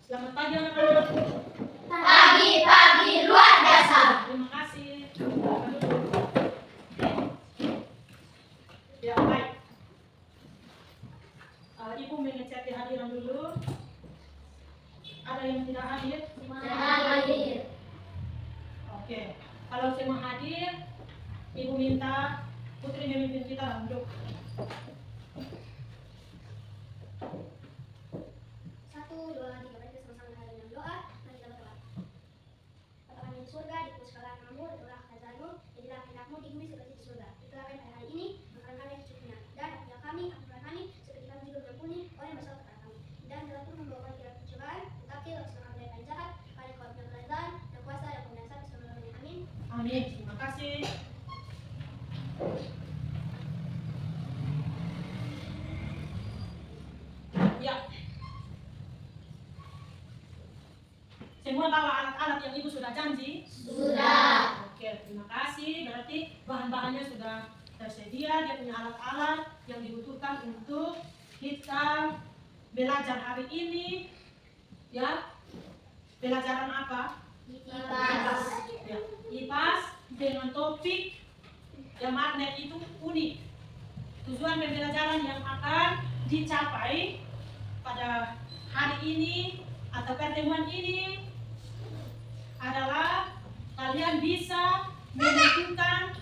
Selamat pagi anak-anak. Pagi-pagi luar biasa. Terima kasih. Ya, baik. Ibu mengecek kehadiran dulu. Ada yang tidak hadir? Hadir. Oke. Kalau semua hadir, Ibu minta Putri memimpin kita duduk. Satu, dua, tiga, mari kita sama-sama dengan doa. Mari kita berdoa. Bapa kami di surga, dikuduskanlah namamu, datanglah kerajaanmu, jadilah kehendakmu di bumi seperti di surga. Itulah kami pada hari ini, makanan kami yang secukupnya. Dan ampunilah kami, seperti kami juga mengampuni orang yang bersalah kepada kami. Dan janganlah Tuhan membawa kami ke dalam pencobaan, tetapi lepaskanlah kami dari yang jahat. Karena Engkau punya kerajaan dan kuasa dan kemuliaan sampai selama-lamanya. Amin. Amin. Terima kasih. Ya. Semua bawa alat-alat yang Ibu sudah janji? Sudah. Oke, terima kasih. Berarti bahan-bahannya sudah tersedia. Dia punya alat-alat yang dibutuhkan untuk kita belajar hari ini. Ya, pelajaran apa? IPAS. Ya, IPAS dengan topik yang magnet itu unik. Tujuan pembelajaran yang akan dicapai pada hari ini atau pertemuan ini adalah kalian bisa menentukan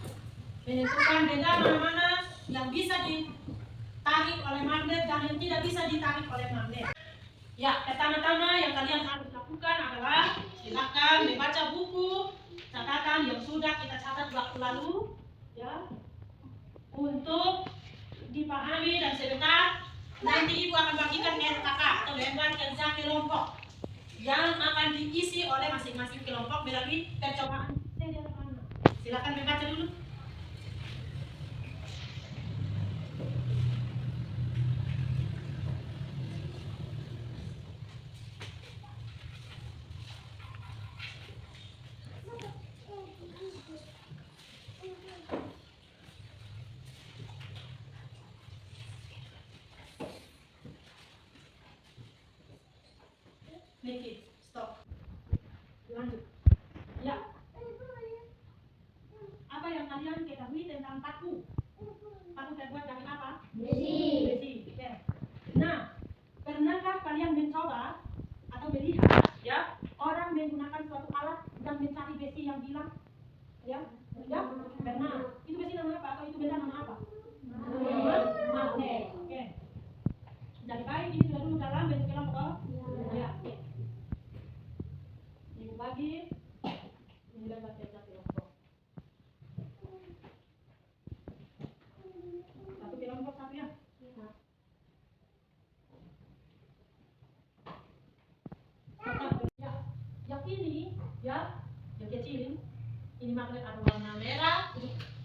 benda mana-mana yang bisa ditarik oleh magnet dan yang tidak bisa ditarik oleh magnet. Ya, pertama-tama yang kalian harus lakukan adalah silakan membaca buku catatan yang sudah kita catat waktu lalu, ya, untuk dipahami dan sebentar nanti Ibu akan bagikan LKK atau lembar kerja kelompok yang akan diisi oleh masing-masing kelompok melalui percobaan. Silakan membaca dulu. Niki, stop. Lanjut. Ya. Apa yang kalian ketahui tentang paku? Paku terbuat dari apa? Besi. Besi. Oke. Nah, pernahkah kalian mencoba atau melihat ya orang menggunakan suatu alat dan mencari besi yang hilang? Ya, ya, pernah. Itu besi nama apa? Atau itu benda nama apa? Magnet. Oke. Jadi baik, ini sudah dulu dalam bentuk kelompok. Ya. Oke. Ibu bagi ini lembar kerja kelompok. Satu kelompok satu ya. Ya, yang ini ya, yang kecil ini magnet ada warna merah,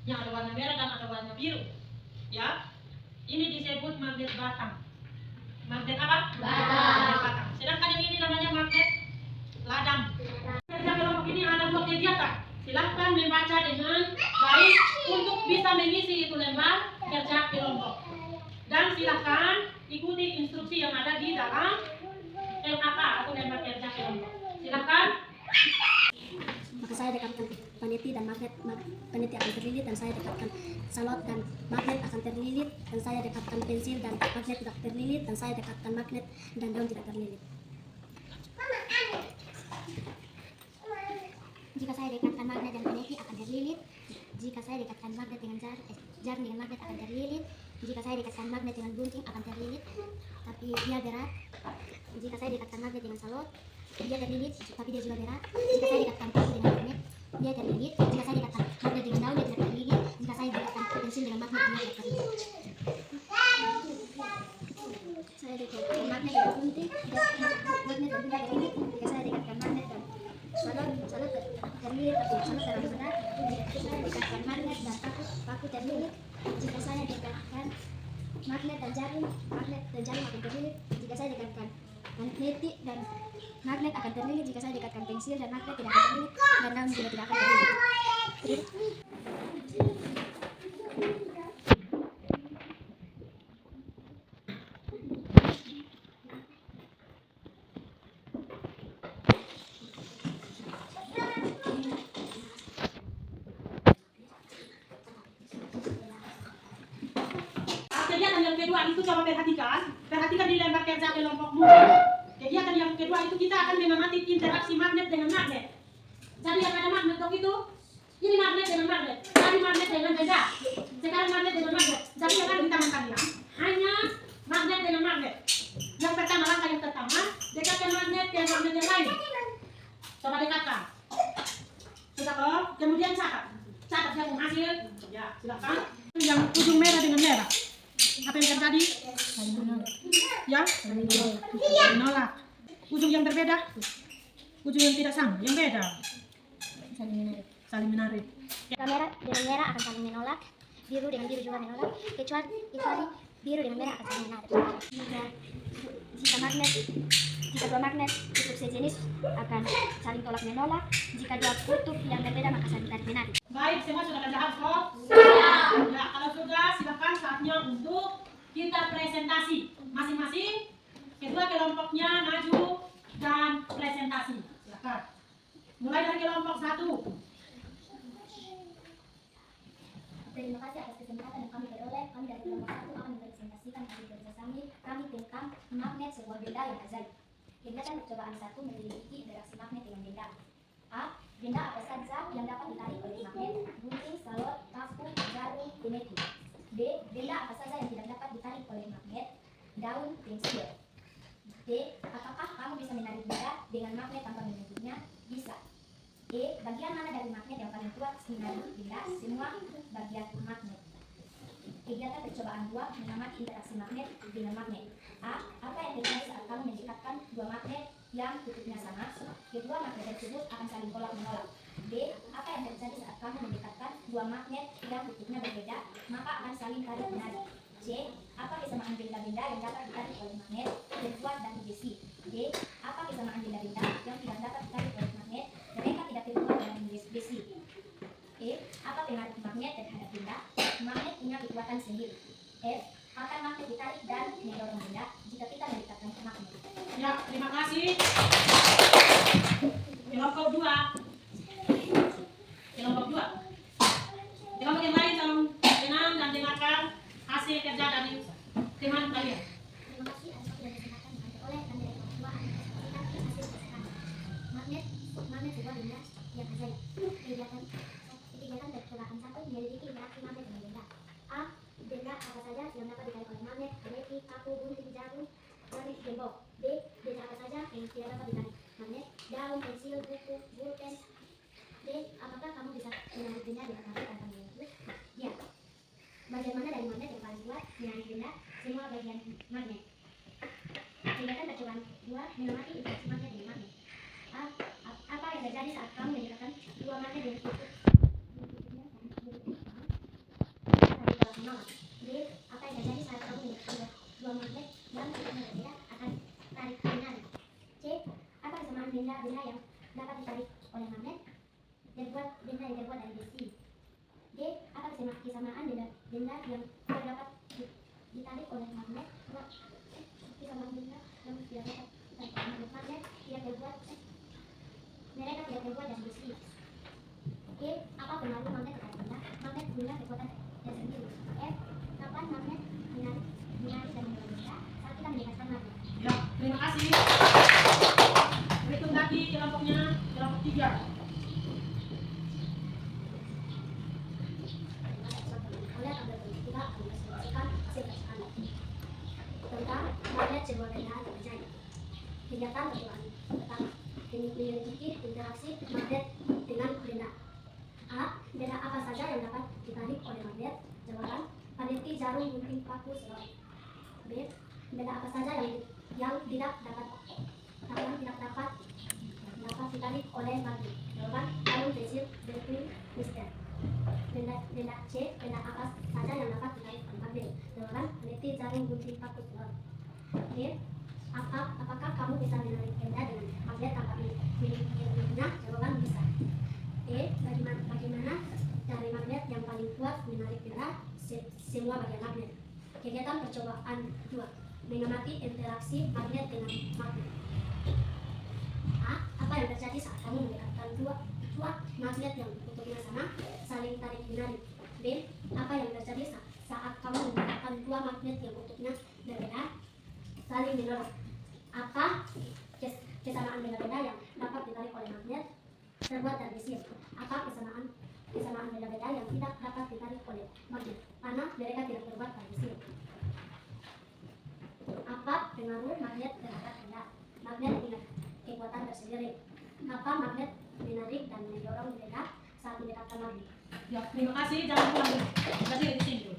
yang ada warna merah dan ada warna biru. Ya, ini disebut magnet batang. Magnet apa? Magnet batang. Sedangkan yang ini namanya magnet ladang. Kerja kelompok ini ada 2 kegiatan. Silahkan membaca dengan baik untuk bisa mengisi itu lembar kerja kelompok. Dan silahkan ikuti instruksi yang ada di dalam LKK atau lembar kerja kelompok. Silahkan. Maka saya dekatkan peniti dan magnet, peniti akan terlilit dan saya dekatkan salot dan magnet akan terlilit dan saya dekatkan pensil dan magnet tidak terlilit dan saya dekatkan magnet dan daun tidak terlilit. Jika saya dekatkan magnet dan peniti akan terlilit. Jika saya dekatkan magnet dengan jar dengan magnet akan terlilit. Jika saya dekatkan magnet dengan gunting akan terlilit, tapi dia berat. Jika saya dekatkan magnet dengan salot, dia terlilit, tapi dia juga berat. Jika saya dekatkan paku dengan magnet, dia terlilit. Jika saya dekatkan magnet dengan daun, dia tidak terlilit. Jika saya dekatkan pensil dengan magnet, dia tidak terlilit. Saya dekatkan magnet dengan gunting, magnet dan gunting terlilit. Jika saya dekatkan magnet dan salot terlilit, tapi salot terlalu berat. Jika saya dekatkan magnet dan paku terlilit. Jika saya dekatkan magnet dan jarum akan terlilit. Jika saya dekatkan magnetik dan magnet akan terlilit. Jika saya dekatkan pensil dan magnet tidak akan terlilit dan daun juga tidak akan terlilit. yang kedua itu coba perhatikan di lembar kerja kelompokmu. Kegiatan yang kedua itu kita akan mengamati interaksi magnet dengan magnet. Jadi yang ada magnet itu, ini magnet dengan magnet, tadi magnet dengan benda, sekarang magnet dengan magnet. Jadi yang ada di tangan kalian hanya magnet dengan magnet. Yang pertama, langkah yang pertama, dekatkan magnet yang lain. Coba dekatkan. Sudah kok? Kemudian catat yang hasil. Ya, silakan. Yang ujung merah dengan merah. Apa yang terjadi? Ya, menolak. Ujung yang berbeda, ujung yang tidak sama, yang beda. Saling menarik. Merah dengan merah akan saling menolak, biru dengan biru juga menolak, kecuali biru dengan merah akan saling menarik. Jika dua magnet kutub sejenis akan saling tolak menolak, jika dua kutub yang berbeda maka saling tarik menarik. Baik, semua sudah paham kok? Ya, kalau sudah silakan saatnya untuk kita presentasi masing-masing. Kedua kelompoknya maju dan presentasi. Silakan. Mulai dari kelompok 1. Terima kasih atas kesempatan yang kami peroleh. Kami dari kelompok 1 akan mempresentasikan hasil kerja kami tentang magnet sebuah benda yang ajaib. Kegiatan percobaan 1 menyelidiki interaksi magnet dengan benda. A. Benda apa saja yang dapat ditarik oleh magnet: gunting, salur, paku, jarum, pineti. B. Benda apa saja yang tidak dapat ditarik oleh magnet: daun, pensil. D. Apakah kamu bisa menarik benda dengan magnet tanpa menyentuhnya? Bisa. E. Bagian mana dari magnet yang paling kuat menarik benda? Semua bagian magnet. Kegiatan percobaan 2 mengamati interaksi magnet dengan magnet. A. Apa yang terjadi saat kamu mendekatkan dua magnet yang kutubnya sama? Kedua magnet tersebut akan saling tolak menolak. B. Apa yang terjadi saat kamu mendekatkan dua magnet yang kutubnya berbeda? Maka akan saling tarik menarik. C. Apa kesamaan benda-benda yang dapat ditarik oleh magnet, terbuat dari besi? D. Apa kesamaan benda-benda yang tidak dapat ditarik oleh magnet, mereka tidak terbuat dari besi? E. Apa pengaruh magnet terhadap benda? Magnet punya kekuatan sendiri. F. Akan magnet ditarik dan mendorong benda jika kita mendekatkan magnet. Ya, terima kasih. Kelompok 2. Kelompok yang lain tolong tenang dan dengarkan hasil kerja dari teman kalian. Terima kasih atas waktu dan kesempatan yang diperoleh. Kami dari kelompok 2 akan mempresentasikan hasil kerja kami. Magnet sebuah benda yang ajaib. Kegiatan percobaan 1 menyelidiki interaksi magnet dengan benda. A. Benda apa saja yang dapat ditarik oleh magnet: pineti, paku, gunting, jarum, garis, gembok. B. Benda apa saja yang tidak dapat ditarik magnet: daun, pensil, buku, pulpen. D. Apakah kamu bisa menarik benda dengan magnet tanpa menyentuh? Ya. Bagian mana dari magnet yang paling kuat menarik benda? Semua bagian magnet. Kegiatan percobaan 2 mengamati interaksi magnet dengan magnet. A. Apa yang terjadi saat kamu mendekatkan dua magnet yang kutub menolak? B. Apa yang terjadi saat kamu mendekatkan dua magnet yang kutubnya berbeda akan tarik menarik? C. Apa kesamaan benda-benda yang dapat ditarik oleh magnet, benda yang terbuat dari besi? D. Apa kesamaan benda yang tidak dapat ditarik oleh magnet, kesamaan benda yang tidak dapat ditarik oleh magnet mereka tidak terbuat dari besi? E. Apa pengaruh magnet terhadap benda? Magnet punya kekuatan tersendiri. F. Kapan magnet menarik dan mendorong benda saat kita mendekatkan magnet? Ya, terima kasih. Berhitung lagi kelompoknya, kelompok 3. Tentang magnet sebuah benda yang ajaib. Kegiatan percobaan pertama menyelidiki interaksi magnet dengan benda. A. Benda apa saja yang dapat ditarik oleh magnet? Jawaban: pineti, jarum, gunting, paku, selop. B. Benda apa saja yang tidak dapat ditarik oleh magnet? Jawaban: daun, pensil, berpin, mister. Benda C. Benda apa saja yang dapat ditarik oleh magnet? Jawaban: pineti, jarum, gunting, paku, selop. D. Apakah kamu bisa menarik benda dengan magnet tanpa menyentuhnya? Jawaban: bisa. E. Bagaimana dari magnet yang paling kuat menarik benda? Semua bagian magnet. Kegiatan percobaan 2 mengamati interaksi magnet dengan magnet. A. Apa yang terjadi saat kamu mendekatkan dua magnet yang kutubnya sama, saling tarik menarik? B. Apa yang terjadi saat kamu mendekatkan menemukan dua magnet yang kutubnya berbeda saling menolak. Apa kesamaan benda-benda yang dapat ditarik oleh magnet terbuat dari besi? Apa kesamaan benda-benda yang tidak dapat ditarik oleh magnet karena mereka tidak terbuat dari besi? Apa pengaruh magnet terhadap benda? Magnet punya kekuatan tersendiri. Apa magnet menarik dan mendorong benda saat mendekatkan magnet? Ya, terima kasih. Jangan pulang dulu. Berarti di sini dulu.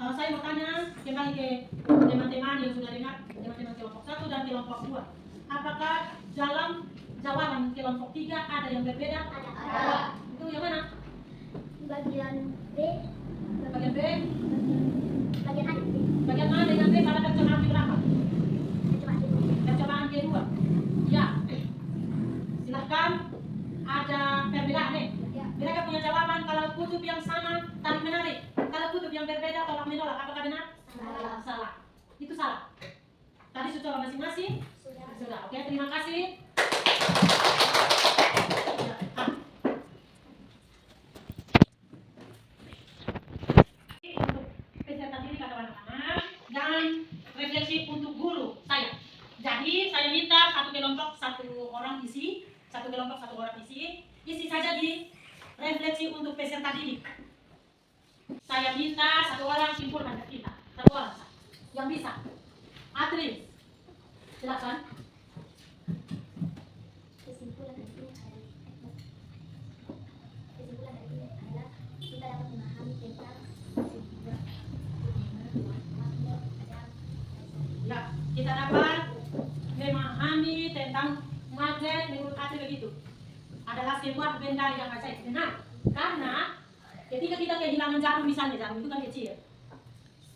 Saya mau tanya kembali ke teman-teman yang sudah dengar, teman-teman kelompok 1 dan kelompok 2. Apakah dalam jawaban kelompok 3 ada yang berbeda? Ada. Itu yang mana? Bagian B, Bagian B. bagian A, B. Bagian A dengan B pada percobaan keberapa? Coba dulu. Percobaan kedua. Ya. Silahkan. Ada perbedaan nih. Ya. Mereka punya jawaban kalau kutub yang sama tarik menarik. Kalau kutub yang berbeda tolak menolak. Apakah benar? Salah. Salah. Itu salah. Tadi sudah coba masing-masing? Sudah. Oke, terima kasih. Ya, Untuk peserta diri kata anak-anak dan refleksi untuk guru saya. Jadi saya minta satu kelompok satu orang isi. Isi saja di refleksi untuk peserta didik. Saya minta satu orang simpulkan dari kita. Satu orang yang bisa. Atris, silakan. Kesimpulan dari ini adalah kita dapat memahami tentang sebuah magnet pada Ya, kita dapat memahami tentang magnet menurut Atri begitu. Adalah sebuah benda yang ajaib. Benar. Karena ketika kita kehilangan jarum, misalnya jarum itu kan kecil.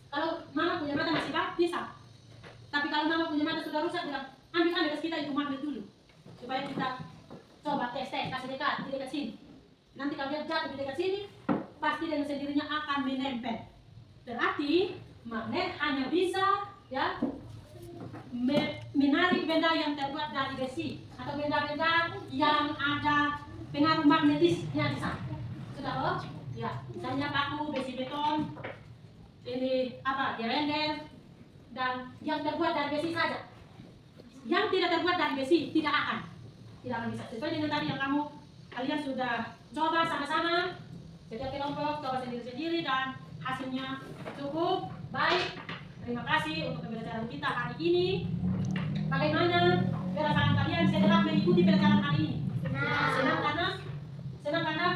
Kalau mama punya mata masih bisa. Tapi kalau mama punya mata sudah rusak, bilang ambil dekat kita itu magnet dulu. Supaya kita coba tes, kasih dekat, di dekat sini. Nanti kalau dia jatuh di dekat sini, pasti dengan sendirinya akan menempel. Berarti magnet hanya bisa ya menarik benda yang terbuat dari besi atau benda-benda yang ada pengaruh magnetisnya di sana. Sudah loh? Ya, misalnya paku, besi beton, ini apa, gerender, dan yang terbuat dari besi saja. Yang tidak terbuat dari besi tidak akan bisa. Sesuai dengan tadi yang kalian sudah coba sama-sama, setiap kelompok coba sendiri-sendiri dan hasilnya cukup baik. Terima kasih untuk pembelajaran kita hari ini. Bagaimana perasaan kalian setelah mengikuti pelajaran hari ini? Senang karena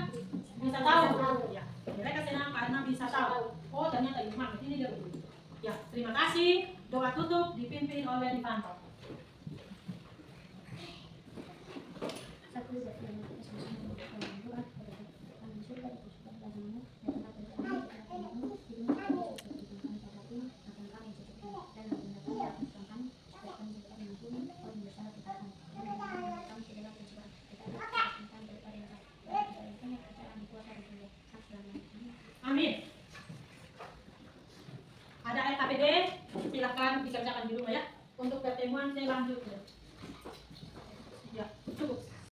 bisa tahu. Ya, mereka senang karena bisa tahu. Oh, ternyata ini dia begini. Ya, terima kasih. Doa tutup dipimpin oleh Dipanto.